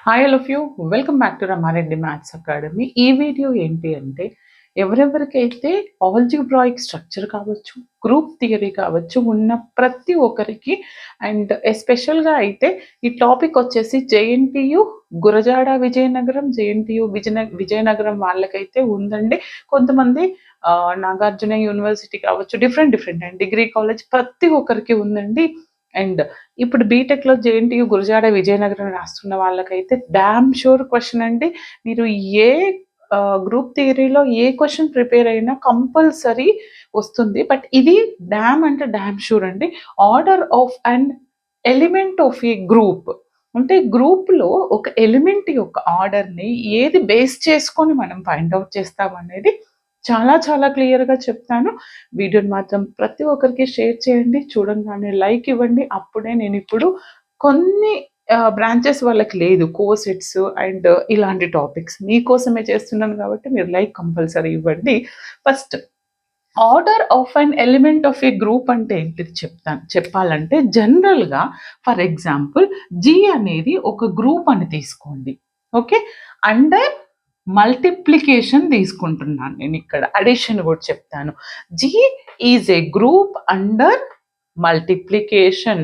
Hi all of you. Welcome back to Rama Reddy maths academy. ఈ video ఏంటి అంటే ఎవరెవరికైతే algebraic structure కావచ్చు, గ్రూప్ థియరీ కావచ్చు ఉన్న ప్రతి ఒక్కరికి అండ్ ఎస్పెషల్గా అయితే ఈ టాపిక్ వచ్చేసి జేఎన్టీయు గురజాడ విజయనగరం, జేఎన్టీయు విజయనగరం వాళ్ళకైతే ఉందండి. కొంతమంది నాగార్జున యూనివర్సిటీ కావచ్చు, డిఫరెంట్ అండ్ డిగ్రీ కాలేజ్ ప్రతి ఒక్కరికి ఉందండి. అండ్ ఇప్పుడు బీటెక్లో జేఎన్టీయు గురజాడ విజయనగరం రాస్తున్న వాళ్ళకైతే డామ్ షూర్ క్వశ్చన్ అండి. మీరు ఏ గ్రూప్ థియరీలో ఏ క్వశ్చన్ ప్రిపేర్ అయినా కంపల్సరీ వస్తుంది. బట్ ఇది డామ్ అంటే డామ్ షూర్ అండి. Order of and element of A group అంటే గ్రూప్లో ఒక ఎలిమెంట్ యొక్క ఆర్డర్ని ఏది బేస్ చేసుకొని మనం ఫైండ్ అవుట్ చేస్తాం అనేది చాలా క్లియర్గా చెప్తాను. వీడియోని మాత్రం ప్రతి ఒక్కరికి షేర్ చేయండి, చూడంగానే లైక్ ఇవ్వండి. అప్పుడే నేను ఇప్పుడు కొన్ని బ్రాంచెస్ వాళ్ళకి లేదు కోసెట్స్ అండ్ ఇలాంటి టాపిక్స్ మీకోసమే చేస్తున్నాను కాబట్టి మీరు లైక్ కంపల్సరీ ఇవ్వండి. First order of an element of A group అంటే ఏంటిది చెప్పాలంటే జనరల్గా ఫర్ ఎగ్జాంపుల్ జీ అనేది ఒక గ్రూప్ అని తీసుకోండి. ఓకే, అండర్ మల్టిప్లికేషన్ తీసుకుంటున్నాను నేను, ఇక్కడ అడిషన్ కూడా చెప్తాను. G is a group under multiplication.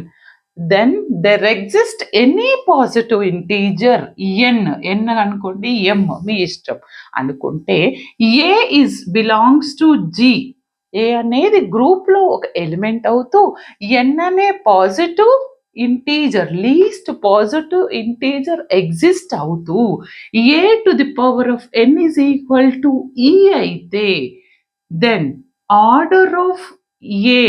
Then there exist any positive integer n అనుకోండి, ఎం మీ ఇష్టం అనుకుంటే a is belongs to g. A అనేది గ్రూప్లో ఒక ఎలిమెంట్ అవుతూ ఎన్ అనే positive integer least positive integer exist అవుతూ a to the power of n is equal to e అయితే then order of a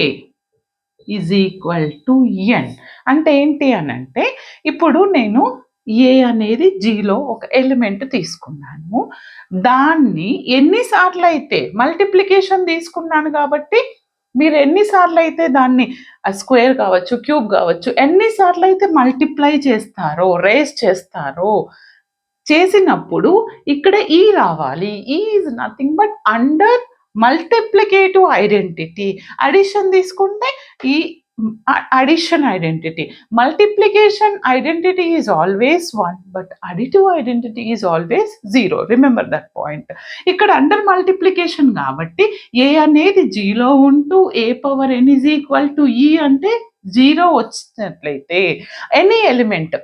is equal to n. అంటే ఏంటి అని అంటే ఇప్పుడు నేను ఏ అనేది జీలో ఒక ఎలిమెంట్ తీసుకున్నాను, దాన్ని ఎన్నిసార్లు అయితే మల్టిప్లికేషన్ తీసుకున్నాను కాబట్టి మీరు ఎన్నిసార్లు అయితే దాన్ని స్క్వేర్ కావచ్చు, క్యూబ్ కావచ్చు, ఎన్నిసార్లు అయితే మల్టిప్లై చేస్తారో, రేస్ చేస్తారో చేసినప్పుడు ఇక్కడ ఈ రావాలి. E is nothing but under multiplicative identity. Addition తీసుకుంటే e addition identity. Multiplication identity is always 1 but additive identity is always 0. Remember that point. ఇక్కడ అండర్ మల్టిప్లికేషన్ కాబట్టి ఏ అనేది జీలో ఉంటూ a power n is equal to e అంటే 0 వచ్చినట్లయితే any element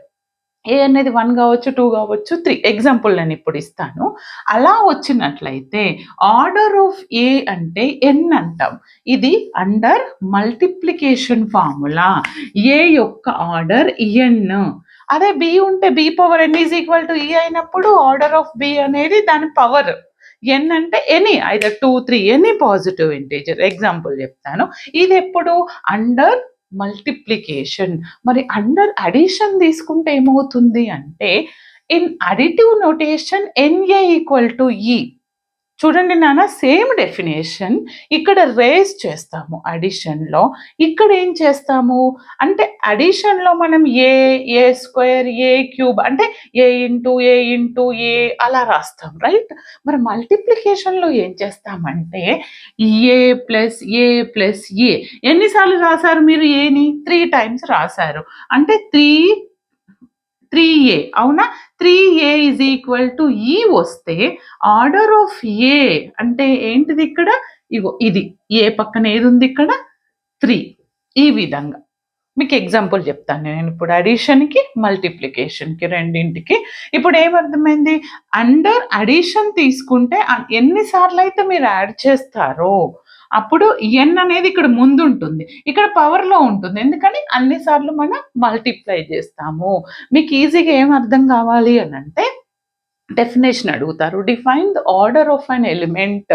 ఏ అనేది 1 కావచ్చు, 2 కావచ్చు, 3 ఎగ్జాంపుల్ నేను ఇప్పుడు ఇస్తాను. అలా వచ్చినట్లయితే ఆర్డర్ ఆఫ్ ఏ అంటే ఎన్ అంటాం. ఇది అండర్ మల్టిప్లికేషన్ ఫార్ములా. ఏ యొక్క ఆర్డర్ ఎన్. అదే బి ఉంటే b power n is equal to e అయినప్పుడు ఆర్డర్ ఆఫ్ బి అనేది దాని పవర్ ఎన్ అంటే any either 2, 3 any positive integer. Example చెప్తాను. ఇది ఎప్పుడు అండర్ మల్టిప్లికేషన్. మరి అండర్ అడిషన్ తీసుకుంటే ఏమవుతుంది అంటే in additive notation n a equal to e. చూడండి నాన్న, సేమ్ డెఫినేషన్ ఇక్కడ రేస్ చేస్తాము అడిషన్లో. ఇక్కడ ఏం చేస్తాము అంటే అడిషన్లో మనం ఏ స్క్వేర్ ఏ క్యూబ్ అంటే ఏ అలా రాస్తాం, రైట్? మరి మల్టిప్లికేషన్లో ఏం చేస్తామంటే ఏ ఎన్నిసార్లు రాశారు మీరు? ఏని 3 టైమ్స్ రాశారు అంటే 3a అవునా? 3a ఈజ్ ఈక్వల్ టు ఈ వస్తే ఆర్డర్ ఆఫ్ ఏ అంటే ఏంటిది ఇక్కడ? ఇగో ఇది ఏ పక్కన ఏది ఉంది ఇక్కడ? 3. ఈ విధంగా మీకు ఎగ్జాంపుల్ చెప్తాను నేను ఇప్పుడు అడిషన్కి మల్టిప్లికేషన్కి రెండింటికి. ఇప్పుడు ఏమర్థమైంది? అండర్ అడిషన్ తీసుకుంటే ఎన్నిసార్లు అయితే మీరు యాడ్ చేస్తారో అప్పుడు ఎన్ అనేది ఇక్కడ ముందు ఉంటుంది, ఇక్కడ పవర్లో ఉంటుంది. ఎందుకని అన్నిసార్లు మనం మల్టిప్లై చేస్తాము. మీకు ఈజీగా ఏం అర్థం కావాలి అని అంటే డెఫినేషన్ అడుగుతారు. Define the order of an element.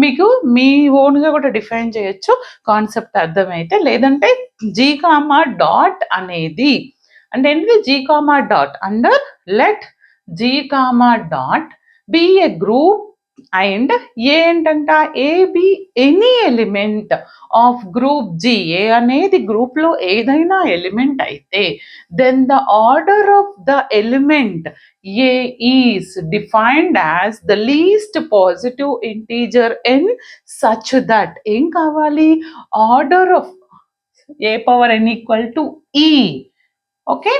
మీకు మీ ఓన్గా కూడా డిఫైన్ చేయొచ్చు కాన్సెప్ట్ అర్థమైతే. లేదంటే జీ కామా డాట్ అనేది అంటే ఏంటిది? G comma dot under let g comma dot be a group and a ఏంటంట? A be any element of group g. A అనేది గ్రూప్లో ఏదైనా ఎలిమెంట్ అయితే then the order of the element A is defined as the least positive integer n such that ఏం కావాలి? Order of a power n equal to e. Okay,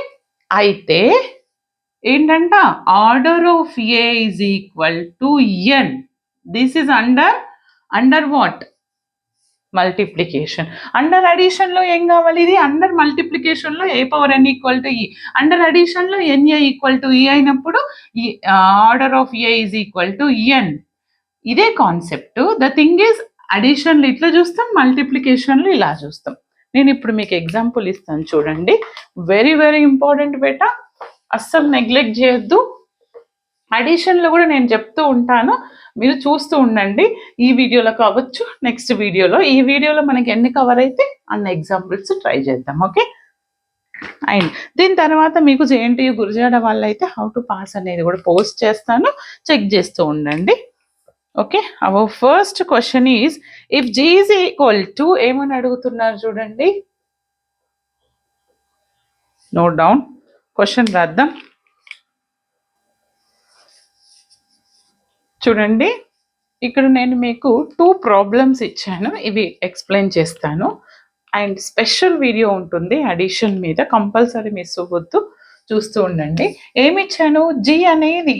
అయితే ఏంటంట order of a is equal to n. This is under what? Multiplication. Under అడిషన్లో ఏం కావాలి? ఇది under మల్టిప్లికేషన్లో a power n equal to e, under అడిషన్లో ఎన్ఏ ఈక్వల్ టు ఈ అయినప్పుడు e order of a is equal to n. ఇదే concept. The thing is అడిషన్లు ఇట్లా చూస్తాం, మల్టిప్లికేషన్లు ఇలా చూస్తాం. నేను ఇప్పుడు మీకు ఎగ్జాంపుల్ ఇస్తాను చూడండి. వెరీ వెరీ ఇంపార్టెంట్ బేటా, అస్సలు నెగ్లెక్ట్ చేయొద్దు. అడిషన్లో కూడా నేను చెప్తూ ఉంటాను, మీరు చూస్తూ ఉండండి. ఈ వీడియోలో కావచ్చు, నెక్స్ట్ వీడియోలో. ఈ వీడియోలో మనకి ఎన్ని కవర్ అయితే అన్న ఎగ్జాంపుల్స్ ట్రై చేద్దాం. ఓకే. అండ్ దీని తర్వాత మీకు జేఎన్టీయూ గురజాడ వాళ్ళైతే హౌ టు పాస్ అనేది కూడా పోస్ట్ చేస్తాను, చెక్ చేస్తూ ఉండండి. Okay. Our first question is if g is equal to ఏమని అడుగుతున్నారు చూడండి. నోట్ డౌన్, క్వశ్చన్ రాద్దాం. చూడండి, ఇక్కడ నేను మీకు 2 ప్రాబ్లమ్స్ ఇచ్చాను, ఇవి ఎక్స్ప్లెయిన్ చేస్తాను. అండ్ స్పెషల్ వీడియో ఉంటుంది అడిషన్ మీద, కంపల్సరీ మిస్ అవ్వద్దు, చూస్తూ ఉండండి. ఏమి ఇచ్చాను? జీ అనేది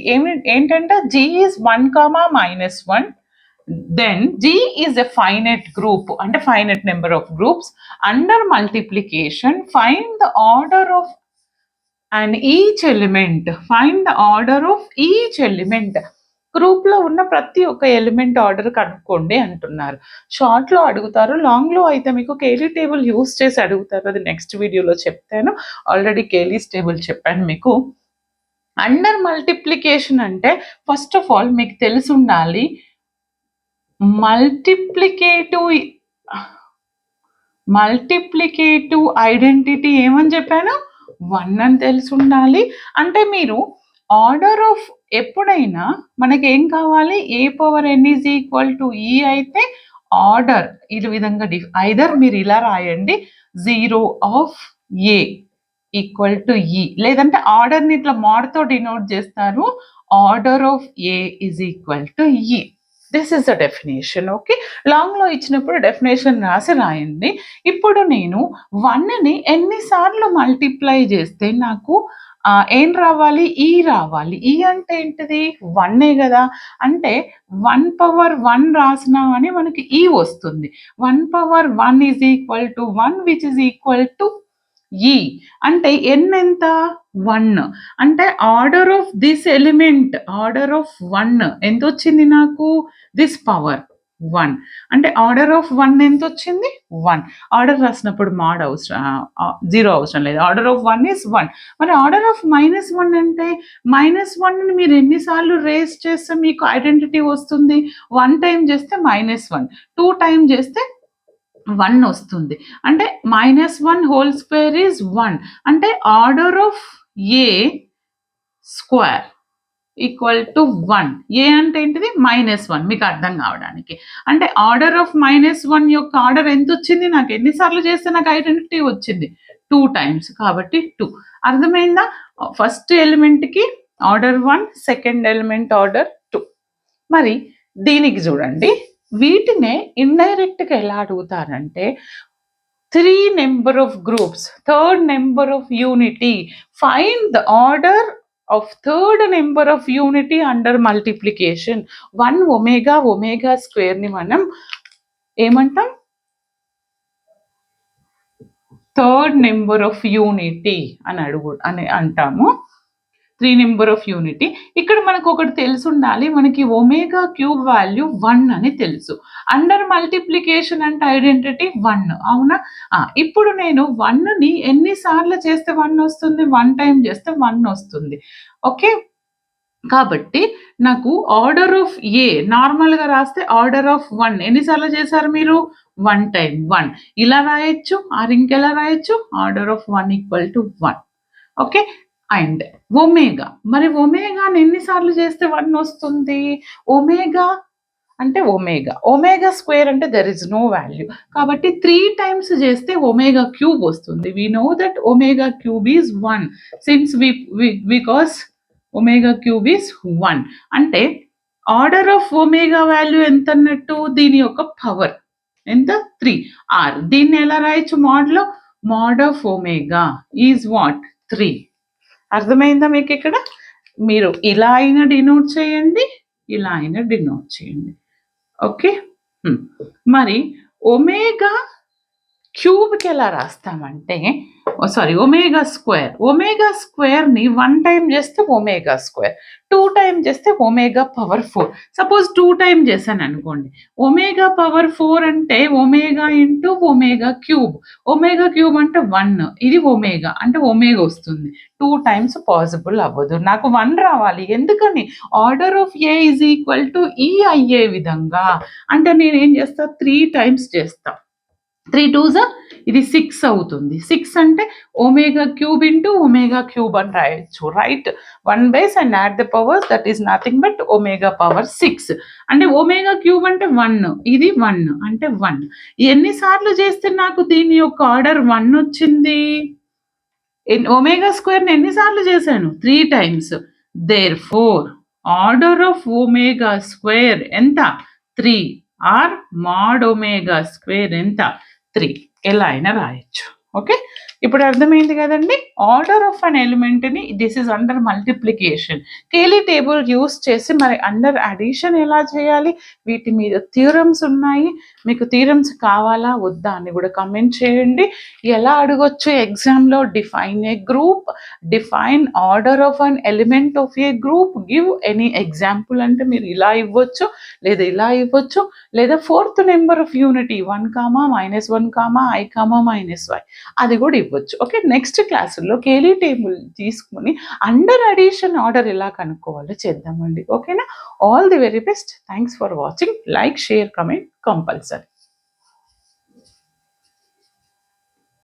ఏంటంటే g is 1, -1. Then g is a finite group, అంటే finite number of groups. Under multiplication find the order of and each element. Find the order of each element. గ్రూప్లో ఉన్న ప్రతి ఒక్క ఎలిమెంట్ ఆర్డర్ కనుక్కోండి అంటున్నారు. షార్ట్లో అడుగుతారు, లాంగ్లో అయితే మీకు కేలీ టేబుల్ యూస్ చేసి అడుగుతారు. అది నెక్స్ట్ వీడియోలో చెప్తాను. ఆల్రెడీ కేలీస్ టేబుల్ చెప్పాను మీకు. అండర్ మల్టిప్లికేషన్ అంటే ఫస్ట్ ఆఫ్ ఆల్ మీకు తెలిసి ఉండాలి, మల్టిప్లికేటివ్ ఐడెంటిటీ ఏమని చెప్పాను? 1 అని తెలిసి ఉండాలి. అంటే మీరు ఆర్డర్ ఆఫ్ ఎప్పుడైనా మనకి ఏం కావాలి? A power n is equal to e అయితే ఆర్డర్ ఈ విధంగా ఐదర్ మీరు ఇలా రాయండి, 0 ఆఫ్ ఏ ఈక్వల్ టు ఈ, లేదంటే ఆర్డర్ని ఇట్లా మోడ్తో డినోట్ చేస్తారు, order of a is equal to e. This is the definition. Okay. లాంగ్లో ఇచ్చినప్పుడు డెఫినేషన్ రాయండి. ఇప్పుడు నేను 1ని ఎన్నిసార్లు మల్టిప్లై చేస్తే నాకు ఏం రావాలి? ఈ రావాలి. ఈ అంటే ఏంటిది? 1 కదా. అంటే 1 పవర్ 1 రాసినామని మనకి ఈ వస్తుంది. 1 power 1 is equal to 1 which is equal to e. అంటే ఎన్ ఎంత? 1. అంటే order of this element, order of 1 ఎంత వచ్చింది నాకు? This power 1. అంటే ఆర్డర్ ఆఫ్ 1 ఎంత వచ్చింది? 1. ఆర్డర్ రాసినప్పుడు మాడ్ అవసరం, 0 అవసరం లేదు. Order of 1 is 1. మరి ఆర్డర్ ఆఫ్ -1 అంటే -1ని మీరు ఎన్నిసార్లు రేస్ చేస్తే మీకు ఐడెంటిటీ వస్తుంది? 1 టైం చేస్తే -1, 2 టైం చేస్తే 1 వస్తుంది. అంటే -1 హోల్ స్క్వేర్ ఈజ్ 1. అంటే order of A square equal to 1. ఏ అంటే ఏంటిది? -1, మీకు అర్థం కావడానికి. అంటే ఆర్డర్ ఆఫ్ -1 యొక్క ఆర్డర్ ఎంత వచ్చింది? నాకు ఎన్నిసార్లు చేస్తే నాకు ఐడెంటిటీ వచ్చింది? 2 టైమ్స్, కాబట్టి 2. అర్థమైందా? ఫస్ట్ ఎలిమెంట్కి ఆర్డర్ 1, సెకండ్ ఎలిమెంట్ ఆర్డర్ 2. మరి దీనికి చూడండి, వీటినే ఇండైరెక్ట్గా ఎలా అడుగుతారంటే 3 number of groups, third number of unity, find the order of third number of unity under multiplication. 1 omega square ని మనం ఏమంటాం? థర్డ్ నెంబర్ ఆఫ్ యూనిటీ అని అంటాము. 3 నెంబర్ ఆఫ్ యూనిటీ. ఇక్కడ మనకు ఒకటి తెలిసి ఉండాలి, మనకి ఒమేగా క్యూబ్ వాల్యూ 1 అని తెలుసు. అండర్ మల్టిప్లికేషన్ అంటే ఐడెంటిటీ 1, అవునా? ఇప్పుడు నేను 1ని ఎన్నిసార్లు చేస్తే 1 వస్తుంది? 1 టైం చేస్తే 1 వస్తుంది. ఓకే. కాబట్టి నాకు ఆర్డర్ ఆఫ్ ఏ నార్మల్గా రాస్తే ఆర్డర్ ఆఫ్ 1 ఎన్నిసార్లు చేశారు మీరు? 1 టైం 1. ఇలా రాయొచ్చు, ఆర్ ఇంకెలా రాయొచ్చు? Order of 1 equal to 1. Okay. And omega, మరి ఒమేగాని ఎన్నిసార్లు చేస్తే 1 వస్తుంది? ఒమేగా అంటే ఒమేగా స్క్వేర్ అంటే దెర్ ఇస్ నో వాల్యూ, కాబట్టి 3 టైమ్స్ చేస్తే ఒమేగా క్యూబ్ వస్తుంది. We know that omega cube is 1 since because omega cube is 1. అంటే ఆర్డర్ ఆఫ్ ఒమేగా వాల్యూ ఎంత అన్నట్టు? దీని యొక్క పవర్ ఎంత? 3. ఆర్ దీన్ని ఎలా రాయొచ్చు? Mode of omega is what? 3. అర్థమైందా మీకు? ఇక్కడ మీరు ఇలా అయినా డినోట్ చేయండి, ఇలా అయినా డినోట్ చేయండి. ఓకే. మరి ఒమేగా క్యూబ్కి ఎలా రాస్తామంటే, సారీ, ఒమేగా స్క్వేర్ని 1 టైం చేస్తే ఒమేగా స్క్వేర్, 2 టైం చేస్తే ఒమేగా పవర్ 4. సపోజ్ 2 టైం చేశాను అనుకోండి, ఒమేగా పవర్ 4 అంటే ఒమేగా ఇంటూ ఒమేగా క్యూబ్ అంటే 1, ఇది ఒమేగా అంటే ఒమేగా వస్తుంది. 2 టైమ్స్ పాసిబుల్ అవ్వదు, నాకు 1 రావాలి. ఎందుకని? Order of a is equal to ఈ అయ్యే విధంగా. అంటే నేను ఏం చేస్తా, 3 టైమ్స్ చేస్తా. 3 2s ఇది 6 అవుతుంది. 6 అంటే omega cube into omega cube అని రాయొచ్చు, right? 1 base and add the powers, that is nothing but omega power 6. అంటే ఒమేగా క్యూబ్ అంటే 1, ఇది 1 అంటే 1. ఎన్నిసార్లు చేస్తే నాకు దీని యొక్క ఆర్డర్ 1 వచ్చింది? ఒమేగా స్క్వేర్ని ఎన్నిసార్లు చేశాను? 3 times. There four order of omega square ఎంత? 3. ఆర్ మాడ్ ఒమేగా స్క్వేర్ ఎంత? 3. ఎలా అయినా రాయొచ్చు. ఓకే, ఇప్పుడు అర్థమైంది కదండి. ఆర్డర్ ఆఫ్ అన్ ఎలిమెంట్ని, this is under multiplication. Cayley table use చేసి మరి అండర్ అడిషన్ ఎలా చేయాలి, వీటి మీద థియరమ్స్ ఉన్నాయి. మీకు థియరమ్స్ కావాలా వద్దా అని కూడా కమెంట్ చేయండి. ఎలా అడగొచ్చు ఎగ్జామ్లో, define A group, define order of an element of A group, give any example అంటే మీరు ఇలా ఇవ్వచ్చు, లేదా ఇలా ఇవ్వచ్చు, లేదా 4th number of unity 1, -1, i, -y, అది కూడా ఇవ్వచ్చు. ఓకే, నెక్స్ట్ క్లాసుల్లో కేలీ టేబుల్ తీసుకొని అండర్ అడిషన్ ఆర్డర్ ఎలా కనుక్కోవాలో చేద్దామండి. ఓకేనా? All the very best. Thanks for watching. Like, share, comment compulsory.